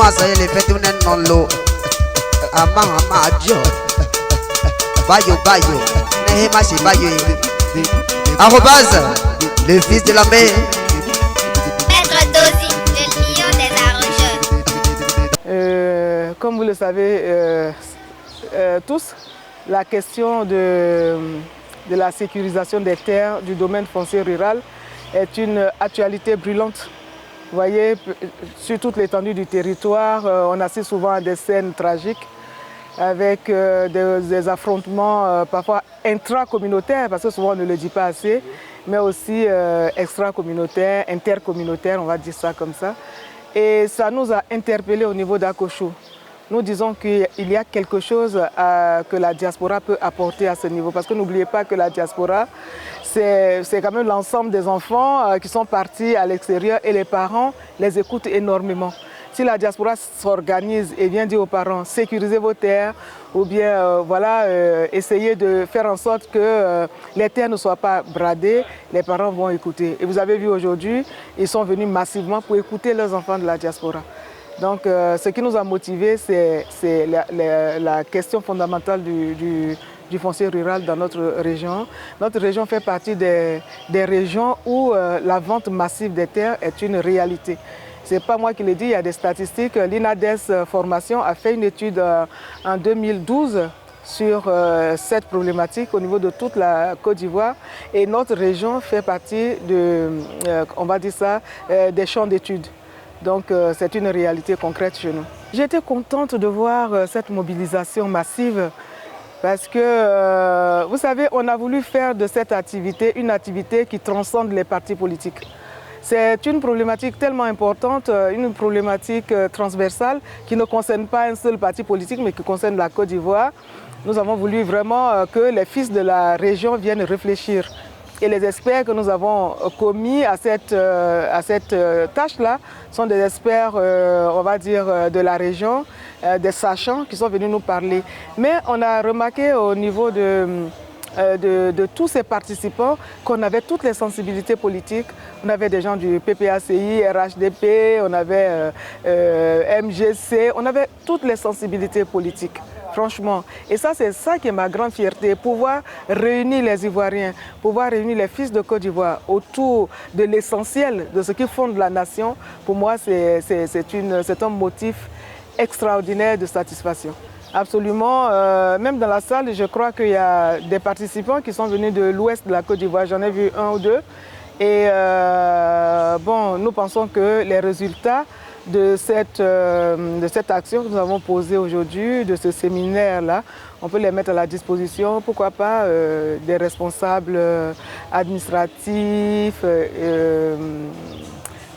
masa ele fetunen non lo ama ajo bayo nehe mashi bayo arrobase le fils de la mer. Maître Dozy, le lion des Arrocheuses. Comme vous le savez tous, la question de la sécurisation des terres du domaine foncier rural est une actualité brûlante. Vous voyez, sur toute l'étendue du territoire, on assiste souvent à des scènes tragiques avec des affrontements parfois intracommunautaires, parce que souvent on ne le dit pas assez, mais aussi extracommunautaires, intercommunautaires, on va dire ça comme ça. Et ça nous a interpellés au niveau d'Akochou. Nous disons qu'il y a quelque chose que la diaspora peut apporter à ce niveau. Parce que n'oubliez pas que la diaspora, c'est quand même l'ensemble des enfants qui sont partis à l'extérieur et les parents les écoutent énormément. Si la diaspora s'organise et vient dire aux parents, sécurisez vos terres, ou bien essayez de faire en sorte que les terres ne soient pas bradées, les parents vont écouter. Et vous avez vu aujourd'hui, ils sont venus massivement pour écouter leurs enfants de la diaspora. Donc ce qui nous a motivés, c'est la question fondamentale du foncier rural dans notre région. Notre région fait partie des régions où la vente massive des terres est une réalité. Ce n'est pas moi qui l'ai dit, il y a des statistiques. L'INADES Formation a fait une étude en 2012 sur cette problématique au niveau de toute la Côte d'Ivoire. Et notre région fait partie on va dire ça, des champs d'études. Donc c'est une réalité concrète chez nous. J'étais contente de voir cette mobilisation massive parce que, vous savez, on a voulu faire de cette activité une activité qui transcende les partis politiques. C'est une problématique tellement importante, une problématique transversale qui ne concerne pas un seul parti politique mais qui concerne la Côte d'Ivoire. Nous avons voulu vraiment que les fils de la région viennent réfléchir. Et les experts que nous avons commis à cette tâche-là sont des experts, on va dire, de la région, des sachants qui sont venus nous parler. Mais on a remarqué au niveau de tous ces participants qu'on avait toutes les sensibilités politiques. On avait des gens du PPACI, RHDP, on avait MGC, on avait toutes les sensibilités politiques. Franchement. Et ça, c'est ça qui est ma grande fierté, pouvoir réunir les Ivoiriens, pouvoir réunir les fils de Côte d'Ivoire autour de l'essentiel de ce qui fonde la nation. Pour moi, c'est un motif extraordinaire de satisfaction. Absolument. Même dans la salle, je crois qu'il y a des participants qui sont venus de l'ouest de la Côte d'Ivoire. J'en ai vu un ou deux. Et nous pensons que les résultats de cette action que nous avons posée aujourd'hui, de ce séminaire-là, on peut les mettre à la disposition, pourquoi pas, des responsables administratifs,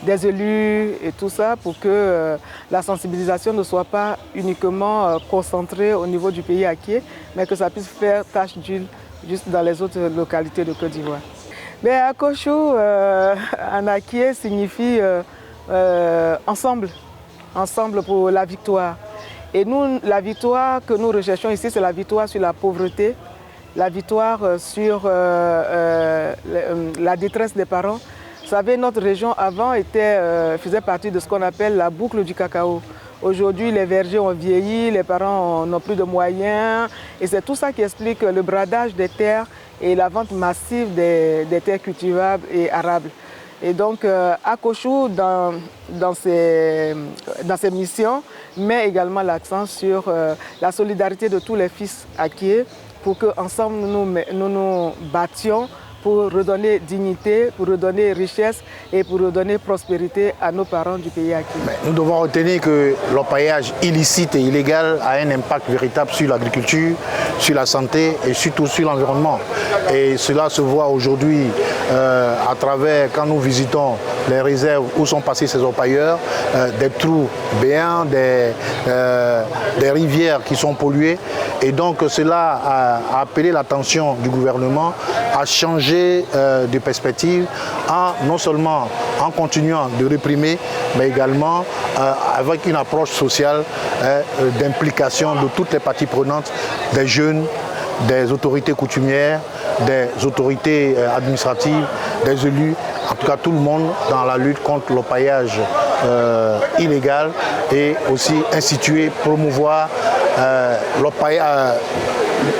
des élus et tout ça, pour que la sensibilisation ne soit pas uniquement concentrée au niveau du pays acquier, mais que ça puisse faire tache d'huile juste dans les autres localités de Côte d'Ivoire. Mais Akochou, en acquier, signifie ensemble pour la victoire. Et nous, la victoire que nous recherchons ici, c'est la victoire sur la pauvreté, la victoire sur la détresse des parents. Vous savez, notre région avant faisait partie de ce qu'on appelle la boucle du cacao. Aujourd'hui, les vergers ont vieilli, les parents n'ont plus de moyens. Et c'est tout ça qui explique le bradage des terres et la vente massive des terres cultivables et arables. Et donc, Akochou, dans ses missions, met également l'accent sur la solidarité de tous les fils acquiers pour qu'ensemble nous nous battions pour redonner dignité, pour redonner richesse et pour redonner prospérité à nos parents du pays acquis. Nous devons retenir que l'orpaillage illicite et illégal a un impact véritable sur l'agriculture, sur la santé et surtout sur l'environnement. Et cela se voit aujourd'hui à travers, quand nous visitons les réserves où sont passés ces orpailleurs, des trous béants, des rivières qui sont polluées. Et donc cela a appelé l'attention du gouvernement à changer de perspective, non seulement en continuant de réprimer, mais également avec une approche sociale d'implication de toutes les parties prenantes, des jeunes, des autorités coutumières, des autorités administratives, des élus, en tout cas tout le monde dans la lutte contre l'orpaillage illégale et aussi instituer, promouvoir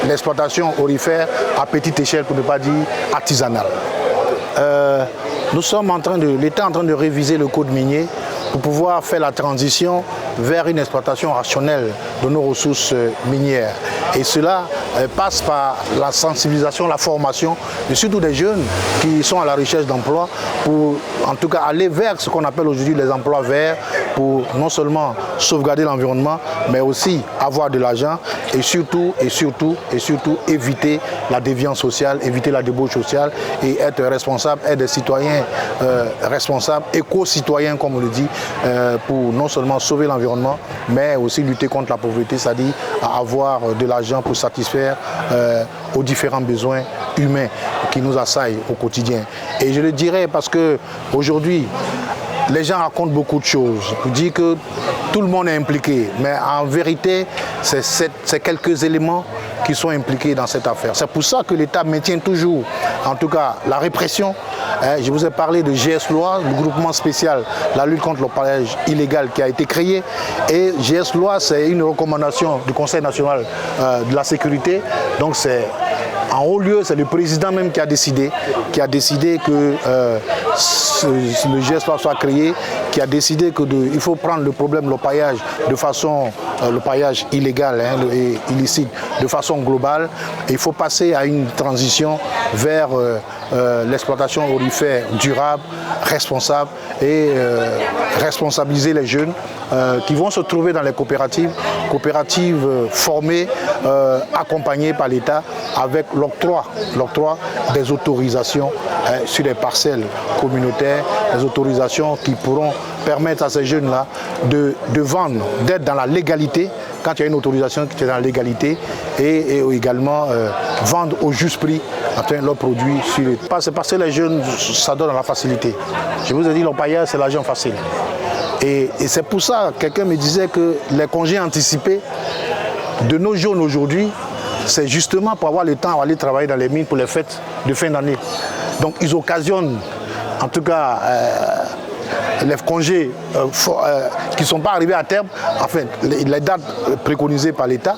l'exploitation aurifère à petite échelle, pour ne pas dire artisanale. L'État est en train de réviser le code minier pour pouvoir faire la transition vers une exploitation rationnelle de nos ressources minières. Et cela passe par la sensibilisation, la formation, et surtout des jeunes qui sont à la recherche d'emploi pour en tout cas aller vers ce qu'on appelle aujourd'hui les emplois verts pour non seulement sauvegarder l'environnement, mais aussi avoir de l'argent et surtout éviter la déviance sociale, éviter la débauche sociale et être responsable, être des citoyens responsables, éco-citoyens comme on le dit, pour non seulement sauver l'environnement, mais aussi lutter contre la pauvreté, c'est-à-dire avoir de l'argent pour satisfaire aux différents besoins humains qui nous assaillent au quotidien. Et je le dirais parce que aujourd'hui, les gens racontent beaucoup de choses pour dire que tout le monde est impliqué, mais en vérité, c'est quelques éléments qui sont impliqués dans cette affaire. C'est pour ça que l'État maintient toujours, en tout cas, la répression. Je vous ai parlé de GS Loi, le groupement spécial, la lutte contre l'orpaillage illégal qui a été créé. Et GS Loi, c'est une recommandation du Conseil national de la sécurité. Donc c'est en haut lieu, c'est le président même qui a décidé que le GS Loi soit créé, qui a décidé qu'il faut prendre le problème de l'orpaillage de façon, l'orpaillage illégal et illicite, de façon globale. Et il faut passer à une transition vers l'exploitation aurifère durable, responsable et responsabiliser les jeunes qui vont se trouver dans les coopératives formées, accompagnées par l'État avec l'octroi des autorisations sur les parcelles communautaires, des autorisations qui pourront permettre à ces jeunes-là de vendre, d'être dans la légalité, quand il y a une autorisation qui est dans la légalité, et également vendre au juste prix leurs produits sur les... C'est parce que les jeunes, ça donne la facilité. Je vous ai dit, l'orpaillage, c'est l'argent facile. Et c'est pour ça, quelqu'un me disait que les congés anticipés de nos jeunes aujourd'hui, c'est justement pour avoir le temps d'aller travailler dans les mines pour les fêtes de fin d'année. Donc ils occasionnent, en tout cas, les congés qui ne sont pas arrivés à terme, enfin les dates préconisées par l'État,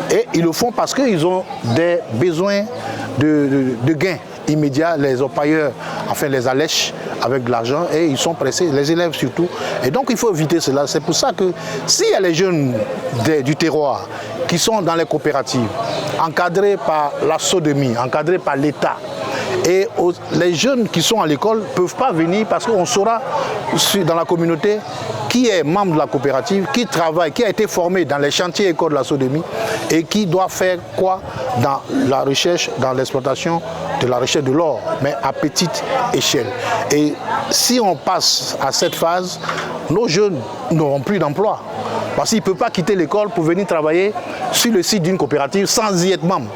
et ils le font parce qu'ils ont des besoins de gains immédiats. Les orpailleurs les allèchent avec de l'argent et ils sont pressés, les élèves surtout. Et donc il faut éviter cela. C'est pour ça que s'il y a les jeunes du terroir qui sont dans les coopératives, encadrés par la SODEMI, encadrés par l'État, et les jeunes qui sont à l'école ne peuvent pas venir parce qu'on saura dans la communauté qui est membre de la coopérative, qui travaille, qui a été formé dans les chantiers écoles de la SODEMI et qui doit faire quoi dans la recherche, dans l'exploitation de la recherche de l'or, mais à petite échelle. Et si on passe à cette phase, nos jeunes n'auront plus d'emploi. Parce qu'ils ne peuvent pas quitter l'école pour venir travailler sur le site d'une coopérative sans y être membre.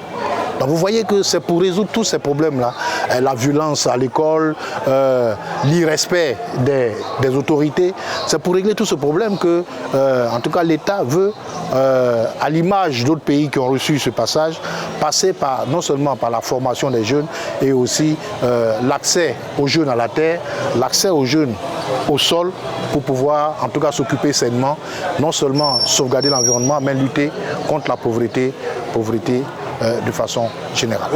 Donc vous voyez que c'est pour résoudre tous ces problèmes-là, la violence à l'école, l'irrespect des autorités, c'est pour régler tout ce problème que, en tout cas, l'État veut, à l'image d'autres pays qui ont reçu ce passage, passer non seulement par la formation des jeunes et aussi l'accès aux jeunes à la terre, l'accès aux jeunes au sol pour pouvoir, en tout cas, s'occuper sainement, non seulement sauvegarder l'environnement, mais lutter contre la pauvreté de façon générale.